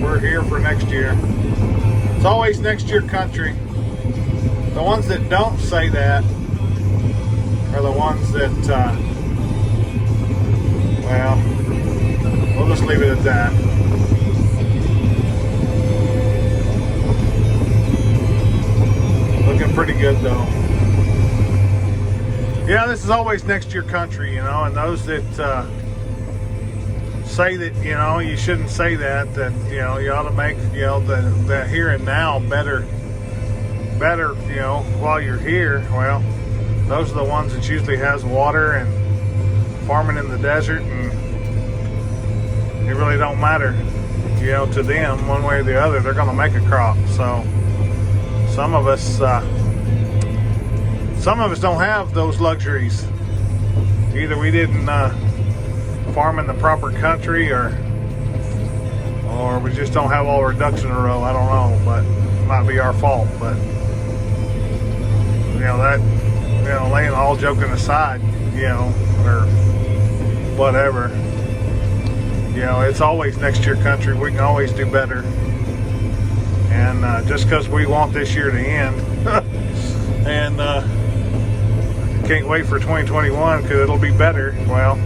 we're here for next year. It's always next year country. The ones that don't say that are the ones that, well, we'll just leave it at that. Looking pretty good though. Yeah, this is always next year country, you know, and those that say that, you know, you shouldn't say that, you know, you ought to make, you know, the here and now better, you know, while you're here. Well, those are the ones that usually has water and farming in the desert, and it really don't matter, you know, to them one way or the other. They're going to make a crop. So some of us don't have those luxuries. Either we didn't farm in the proper country, or we just don't have all our ducks in a row. I don't know, but it might be our fault. But you know, that, you know, laying all joking aside, you know, or whatever, you know, it's always next year country. We can always do better. And just because we want this year to end, and can't wait for 2021 because it'll be better. Well,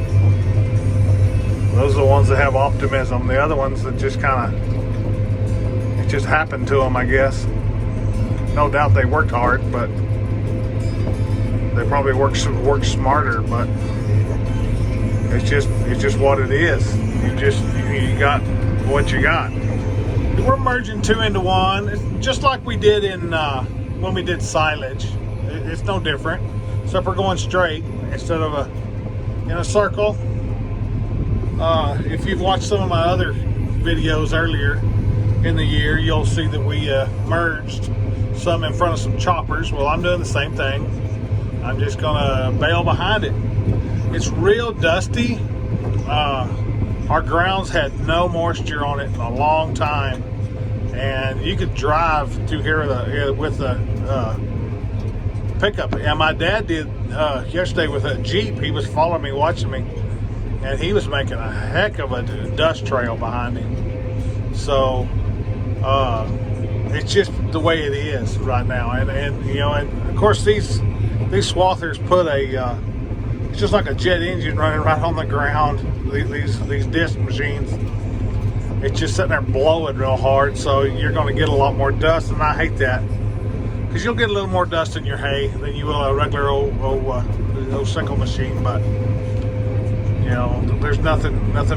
those are the ones that have optimism. The other ones that just kind of, it just happened to them, I guess. No doubt they worked hard, but they probably worked smarter. But it's just what it is. You got what you got. We're merging two into one, it's just like we did in when we did silage. It's no different, except we're going straight instead of in a circle. If you've watched some of my other videos earlier in the year, you'll see that we merged some in front of some choppers. Well, I'm doing the same thing. I'm just gonna bail behind it. It's real dusty. Our grounds had no moisture on it in a long time, and you could drive through here with a pickup. And my dad did yesterday with a Jeep. He was following me, watching me, and he was making a heck of a dust trail behind him. So it's just the way it is right now. And you know, and of course these swathers put it's just like a jet engine running right on the ground. These disc machines, it's just sitting there blowing real hard, so you're going to get a lot more dust, and I hate that, because you'll get a little more dust in your hay than you will a regular old sickle machine. But you know, there's nothing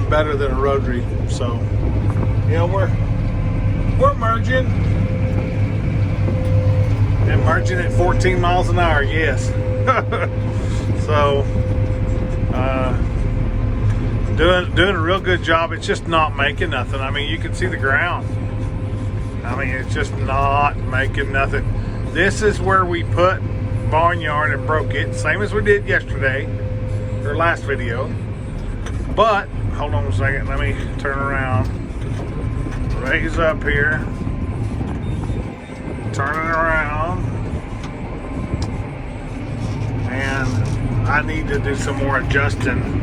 better than a rotary. So you know, we're merging and merging at 14 miles an hour. Yes. So doing a real good job. It's just not making nothing. I mean, you can see the ground. I mean, it's just not making nothing. This is where we put barnyard and broke it, same as we did yesterday, or last video. But hold on a second, let me turn around, raise up here, turn it around, and I need to do some more adjusting.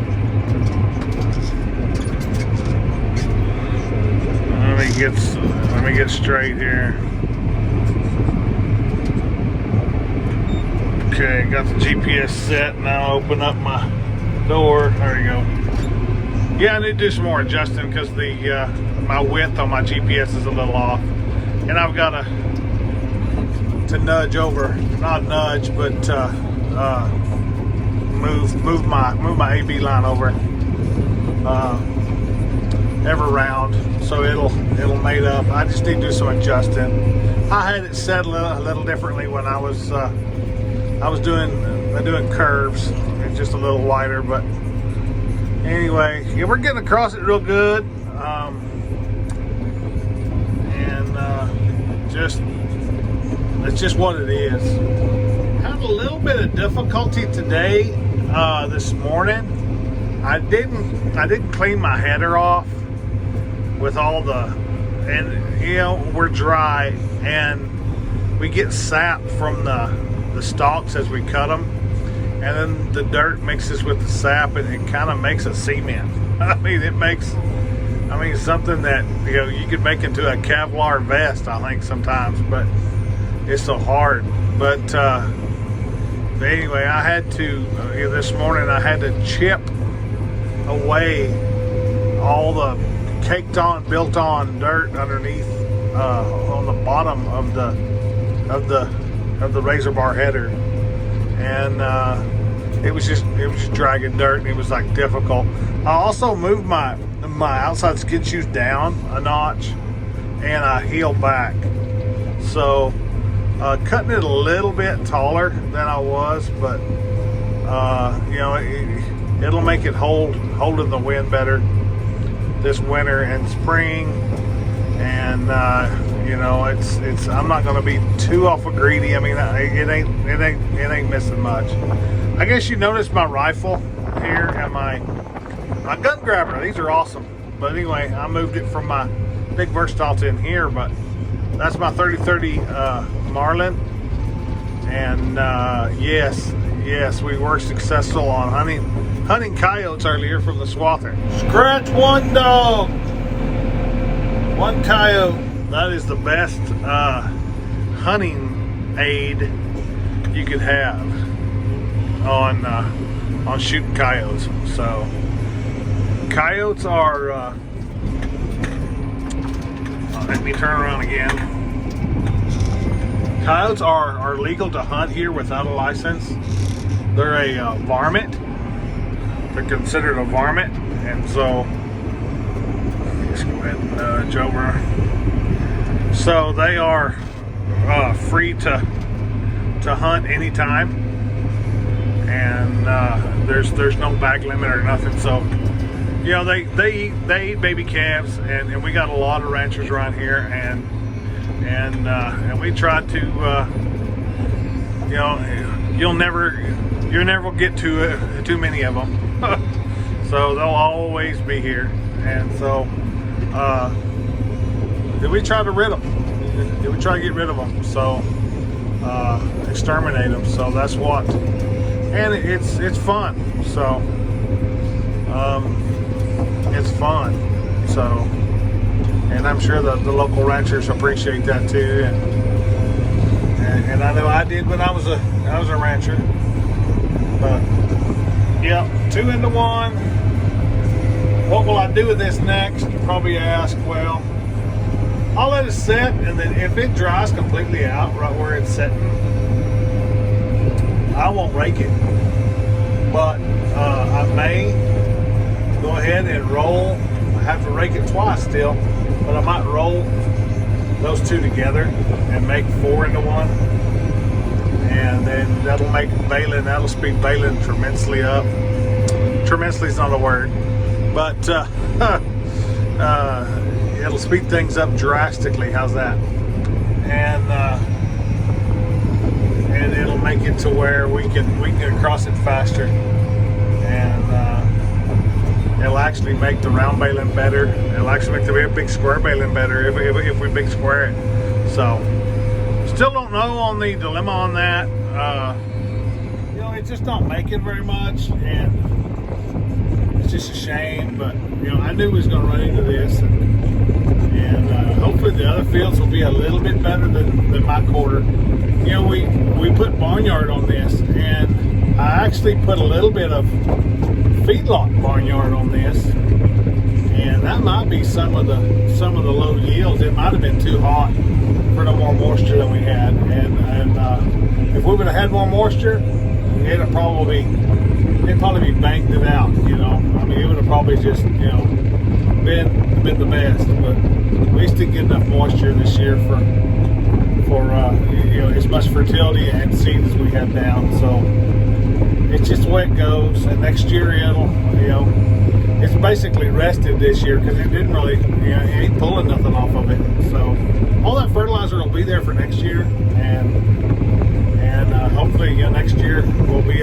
Let me get straight here. Okay, got the GPS set. Now open up my door. There you go. Yeah, I need to do some more adjusting because my width on my GPS is a little off, and I've got to nudge over, not nudge, but move my AB line over every round, so it'll mate up. I just need to do some adjusting. I had it set a little differently when I was doing curves. It's just a little wider, but anyway, yeah, we're getting across it real good, and it's just what it is. Had a little bit of difficulty today, this morning. I didn't clean my header off with all and you know, we're dry, and we get sap from the stalks as we cut them, and then the dirt mixes with the sap, and it kind of makes a cement. I mean, it makes I mean, something that, you know, you could make into a Kevlar vest, I think, sometimes, but it's so hard. But anyway, I had to, this morning, I had to chip away all the caked on, built on dirt underneath, on the bottom of the razor bar header, and it was just dragging dirt, and it was like difficult. I also moved my outside skid shoes down a notch, and I heeled back, so cutting it a little bit taller than I was, but you know, it'll make it hold in the wind better this winter and spring. And you know, it's I'm not going to be too awful greedy. I mean, it ain't missing much. I guess you noticed my rifle here and my gun grabber. These are awesome. But anyway, I moved it from my big Versatile to in here, but that's my 30-30 Marlin. And yes, we were successful on hunting coyotes earlier from the swather. Scratch one dog, one coyote. That is the best hunting aid you could have on shooting coyotes. So coyotes are let me turn around again. Coyotes are legal to hunt here without a license. They're a varmint. They're considered a varmint, and so let's go ahead and nudge over. So they are free to hunt anytime, and there's no bag limit or nothing. So you know, they eat baby calves, and we got a lot of ranchers around here, and we try to you know, you'll never get too many of them. So they'll always be here, and so we try to rid them. We try to get rid of them, so exterminate them. So that's what, and it's fun. So it's fun. So, and I'm sure the local ranchers appreciate that too. And I know I did when I was a rancher. But yeah, 2 into 1. What will I do with this next? You probably ask. Well, I'll let it set, and then if it dries completely out right where it's setting, I won't rake it. But I may go ahead and roll. I have to rake it twice still, but I might roll those two together and make 4 into 1. And then that'll make baling, that'll speed baling tremendously up. Tremendously is not a word, but it'll speed things up drastically. How's that? And it'll make it to where we can get across it faster, and it'll actually make the round baling better. It'll actually make the big square baling better if we big square it. So still don't know on the dilemma on that. You know, it's just not making very much, and it's just a shame. But you know, I knew we was going to run into this, and hopefully the other fields will be a little bit better than my quarter. You know, we put barnyard on this, and I actually put a little bit of feedlot barnyard on this, and that might be some of the low yields. It might have been too hot for no more moisture than we had, and if we would have had more moisture, it'd probably be banked it out. You know, I mean, it would have probably just, you know, been the best. But we just didn't get enough moisture this year for you know, as much fertility and seeds as we had down. So it's just the way it goes. And next year it'll, you know, it's basically rested this year because it didn't really, you know, it ain't pulling nothing off of it. So all that fertilizer will be there for next year, and hopefully, you know, next year will be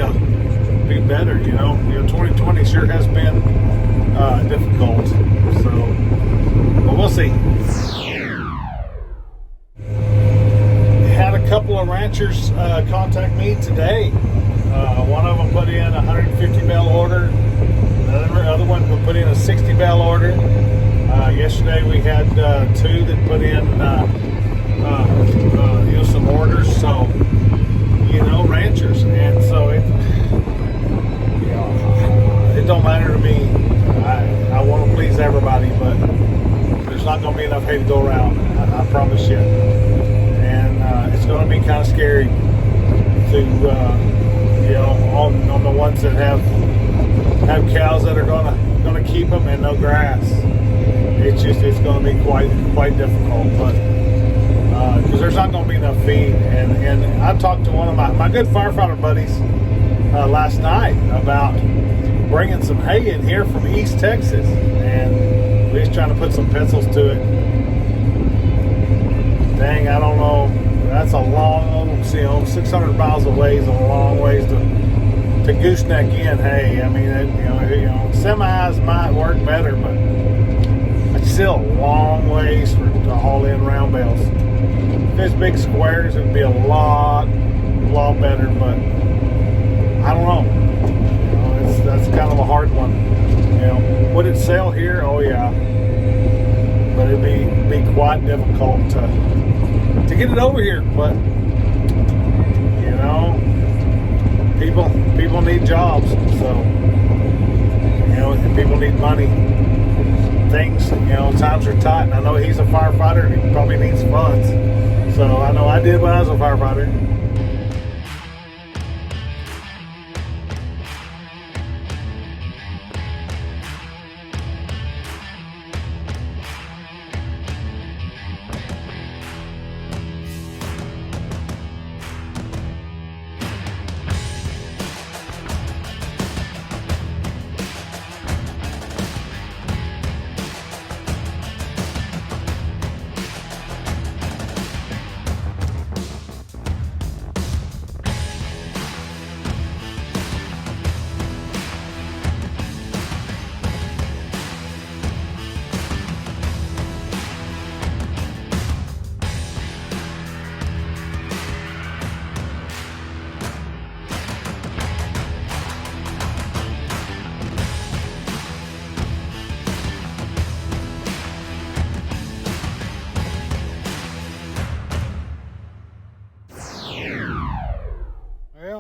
better. You know, 2020 sure has been difficult. So, but we'll see. Had a couple of ranchers contact me today. One of them put in a 150 bale order. The other one put in a 60 bale order. Yesterday we had 2 that put in some orders, so ranchers, and so it don't matter to me. I want to please everybody, but there's not going to be enough hay to go around. I promise you, and it's going to be kind of scary to on the ones that have cows that are going to keep them and no grass. It's going to be quite difficult, but because there's not going to be enough feed. And I talked to one of my good firefighter buddies last night about bringing some hay in here from East Texas, and we're just trying to put some pencils to it. Kind I don't know. That's a long, 600 miles away is a long ways to gooseneck in hay. I mean, semis might work better, but it's still a long ways to haul in round bales. If it's big squares, it would be a lot better, but I don't know. That's kind of a hard one. Would it sell here? Oh yeah, but it'd be quite difficult to get it over here. But people need jobs, so and people need money. Things, times are tight, and I know he's a firefighter and he probably needs funds. So I know I did when I was a firefighter.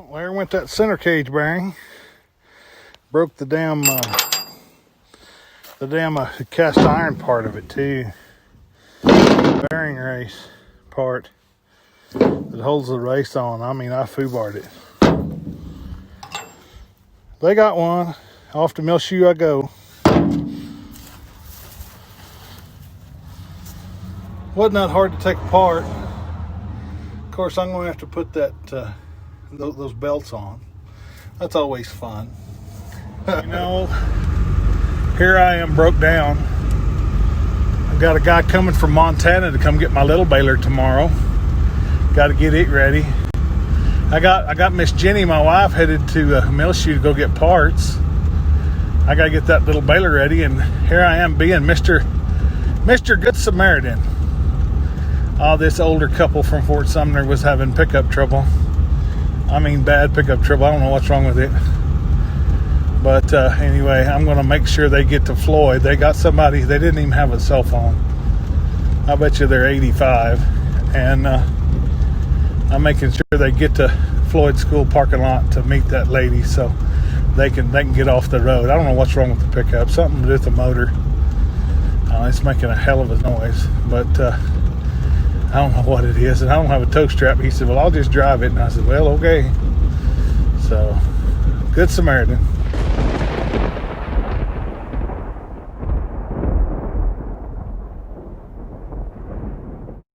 Well, there went that center cage bearing. Broke the damn cast iron part of it too. The bearing race part that holds the race on. I mean, I foobarred it. They got one. Off to mill shoe I go. Wasn't that hard to take apart. Of course, I'm going to have to put that those belts on. That's always fun. Here I am broke down. I've got a guy coming from Montana to come get my little baler tomorrow. Got to get it ready. I got Miss Jenny, my wife, headed to mill shoe to go get parts. I got to get that little baler ready, and here I am being Mr. Good Samaritan. This older couple from Fort Sumner was having pickup trouble. I mean, bad pickup trouble. I don't know what's wrong with it. But anyway, I'm going to make sure they get to Floyd. They got somebody, they didn't even have a cell phone. I bet you they're 85. And I'm making sure they get to Floyd School parking lot to meet that lady so they can get off the road. I don't know what's wrong with the pickup. Something with the motor. It's making a hell of a noise. But I don't know what it is, and I don't have a tow strap. He said, well, I'll just drive it. And I said, well, okay. So, Good Samaritan.